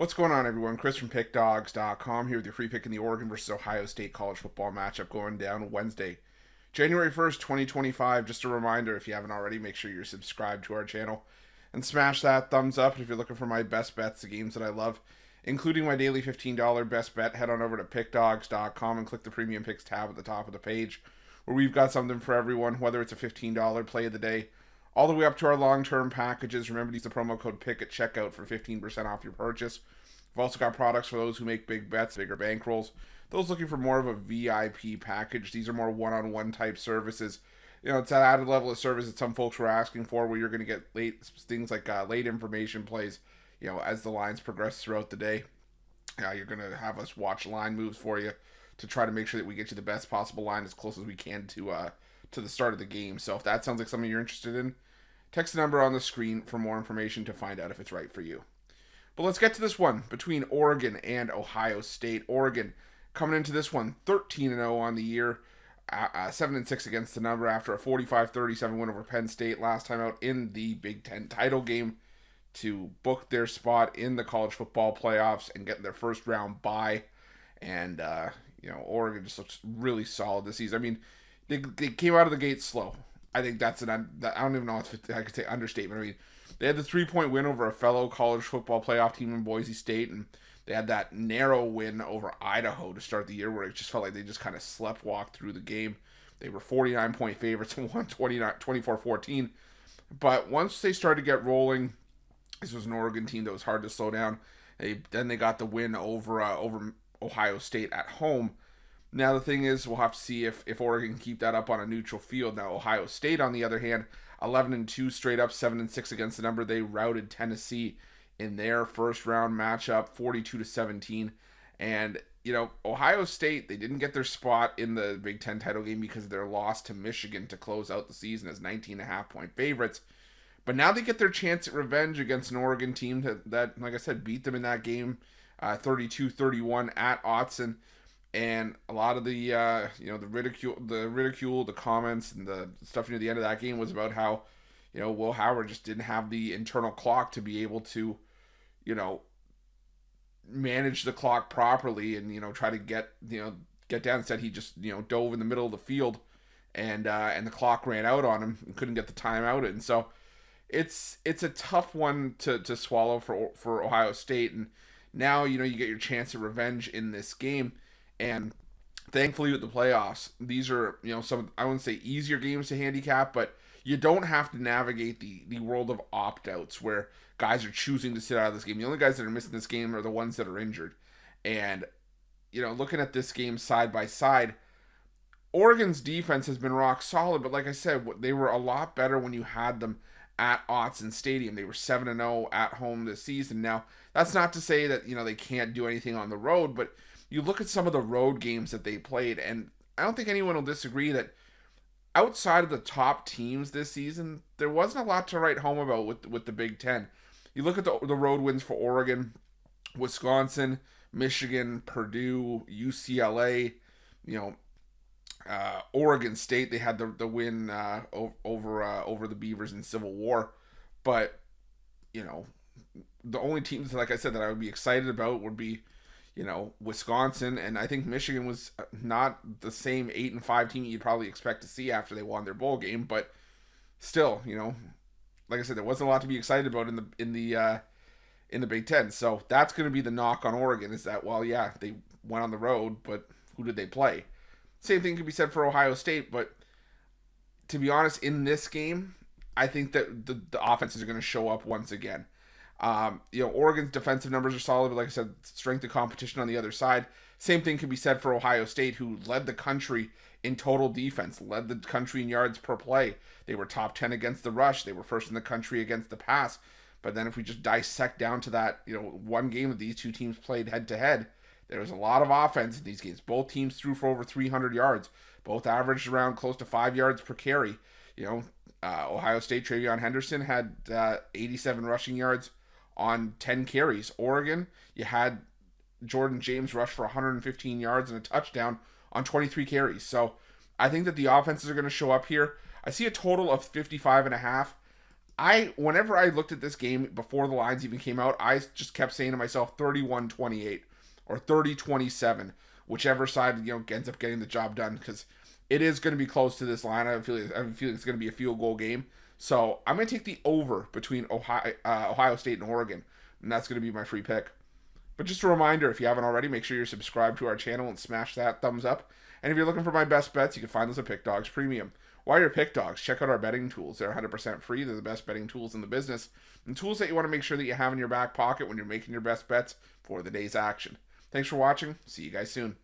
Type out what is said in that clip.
What's going on, everyone? Chris from Pickdawgz.com here with your free pick in the Oregon versus Ohio State college football matchup going down Wednesday, January 1st, 2025. Just a reminder, if you haven't already, make sure you're subscribed to our channel and smash that thumbs up. And if you're looking for my best bets, the games that I love, including my daily $15 best bet, head on over to Pickdawgz.com and click the Premium Picks tab at the top of the page, where we've got something for everyone, whether it's a $15 play of the day, all the way up to our long-term packages. Remember to use the promo code PICK at checkout for 15% off your purchase. We've also got products for those who make big bets, bigger bankrolls. Those looking for more of a VIP package. These are more one-on-one type services. You know, it's that added level of service that some folks were asking for, where you're going to get late things like late information plays, you know, as the lines progress throughout the day. You're going to have us watch line moves for you to try to make sure that we get you the best possible line as close as we can to the start of the game. So if that sounds like something you're interested in, text the number on the screen for more information to find out if it's right for you. But let's get to this one between Oregon and Ohio State. Oregon coming into this one 13-0 on the year, 7-6 against the number after a 45-37 win over Penn State last time out in the Big Ten title game to book their spot in the college football playoffs and get their first round bye. And, Oregon just looks really solid this season. I mean, they came out of the gate slow. I think I don't even know if I could say understatement. I mean, they had the 3-point win over a fellow college football playoff team in Boise State, and they had that narrow win over Idaho to start the year where it just felt like they just kind of sleptwalked through the game. They were 49-point favorites and won 24-14. But once they started to get rolling, this was an Oregon team that was hard to slow down. Then they got the win over Ohio State at home. Now the thing is, we'll have to see if Oregon can keep that up on a neutral field. Now Ohio State, on the other hand, 11-2 straight up, 7-6 against the number. They routed Tennessee in their first round matchup, 42-17. And Ohio State, they didn't get their spot in the Big Ten title game because of their loss to Michigan to close out the season as 19.5-point favorites. But now they get their chance at revenge against an Oregon team that, like I said, beat them in that game, 32-31 at Autzen. And a lot of the the ridicule, the comments, and the stuff near the end of that game was about how, Will Howard just didn't have the internal clock to be able to, manage the clock properly and try to get down. Instead, he just dove in the middle of the field, and the clock ran out on him and couldn't get the time out. And so it's a tough one to swallow for Ohio State. And now you get your chance at revenge in this game. And thankfully with the playoffs, these are, some, I wouldn't say easier games to handicap, but you don't have to navigate the world of opt-outs where guys are choosing to sit out of this game. The only guys that are missing this game are the ones that are injured. And, looking at this game side by side, Oregon's defense has been rock solid, but like I said, they were a lot better when you had them at Autzen Stadium. They were 7-0 at home this season. Now, that's not to say that, they can't do anything on the road, but you look at some of the road games that they played, and I don't think anyone will disagree that outside of the top teams this season, there wasn't a lot to write home about with the Big Ten. You look at the road wins for Oregon, Wisconsin, Michigan, Purdue, UCLA, Oregon State. They had the win over the Beavers in Civil War, but the only teams, like I said, that I would be excited about would be Wisconsin, and I think Michigan was not the same 8-5 team you'd probably expect to see after they won their bowl game, but still, like I said, there wasn't a lot to be excited about in the Big Ten. So that's going to be the knock on Oregon, is that, well, yeah, they went on the road, but who did they play? Same thing could be said for Ohio State, but to be honest, in this game, I think that the offenses are going to show up once again. Oregon's defensive numbers are solid, but like I said, strength of competition on the other side. Same thing can be said for Ohio State, who led the country in total defense, led the country in yards per play. They were top 10 against the rush. They were first in the country against the pass. But then if we just dissect down to that, one game that these two teams played head to head, there was a lot of offense in these games. Both teams threw for over 300 yards. Both averaged around close to 5 yards per carry. Ohio State, Travion Henderson had 87 rushing yards on 10 carries. Oregon, you had Jordan James rush for 115 yards and a touchdown on 23 carries. So I think that the offenses are going to show up here. I see a total of 55.5. Whenever I looked at this game before the lines even came out, I just kept saying to myself 31-28 or 30-27, whichever side ends up getting the job done, because it is going to be close to this line. I feel it's going to be a field goal game. So I'm going to take the over between Ohio State and Oregon, and that's going to be my free pick. But just a reminder, if you haven't already, make sure you're subscribed to our channel and smash that thumbs up. And if you're looking for my best bets, you can find those at Pick Dawgz Premium. While you're at Pick Dawgz, check out our betting tools. They're 100% free. They're the best betting tools in the business, and tools that you want to make sure that you have in your back pocket when you're making your best bets for the day's action. Thanks for watching. See you guys soon.